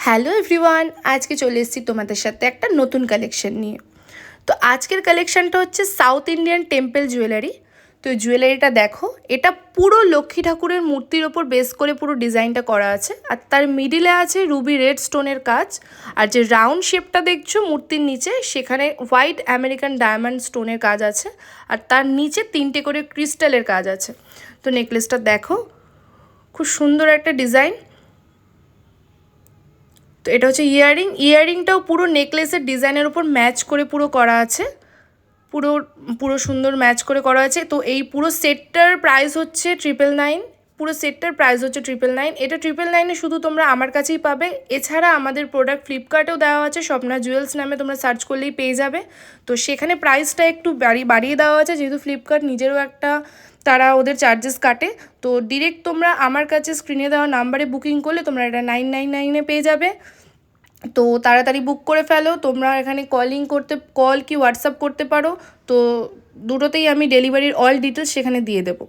Hello everyone, আজকে চলে এসেছি তোমাদের সাথে একটা নতুন কালেকশন নিয়ে। তো আজকের কালেকশানটা হচ্ছে সাউথ ইন্ডিয়ান টেম্পল জুয়েলারি। তো এই জুয়েলারিটা দেখো, এটা পুরো লক্ষ্মী ঠাকুরের মূর্তির ওপর বেস করে পুরো ডিজাইনটা করা আছে। আর তার মিডিলে আছে রুবি রেড স্টোনের কাজ। আর যে রাউন্ড শেপটা দেখছো মূর্তির নিচে, সেখানে হোয়াইট আমেরিকান ডায়মন্ড স্টোনের কাজ আছে। আর তার নিচে 3টে করে ক্রিস্টালের কাজ আছে। তো নেকলেসটা দেখো, খুব সুন্দর একটা ডিজাইন। তো এটা হচ্ছে ইয়াররিংটাও পুরো নেকলেসের ডিজাইনের উপর ম্যাচ করে পুরো করা আছে, পুরো পুরো সুন্দর ম্যাচ করে করা আছে। তো এই পুরো সেটটার প্রাইস হচ্ছে 999। পুরো সেটটার প্রাইস হচ্ছে 999। এটা 999 শুধু তোমরা আমার কাছেই পাবে। এছাড়া আমাদের প্রোডাক্ট ফ্লিপকার্টেও দেওয়া আছে, স্বপ্না জুয়েলস নামে তোমরা সার্চ করলেই পেয়ে যাবে। তো সেখানে প্রাইসটা একটু বাড়িয়ে দেওয়া আছে, যেহেতু ফ্লিপকার্ট নিজেরও একটা তারা ওদের চার্জেস কাটে। তো ডিরেক্ট তোমরা আমার কাছে স্ক্রিনে দেওয়া নাম্বারে বুকিং করলে তোমরা এটা 999-এ পেয়ে যাবে। তো তাড়াতাড়ি বুক করে ফেলো। তোমরা এখানে কল কি হোয়াটসঅ্যাপ করতে পারো। তো দুটোতেই আমি ডেলিভারির অল ডিটেলস সেখানে দিয়ে দেবো।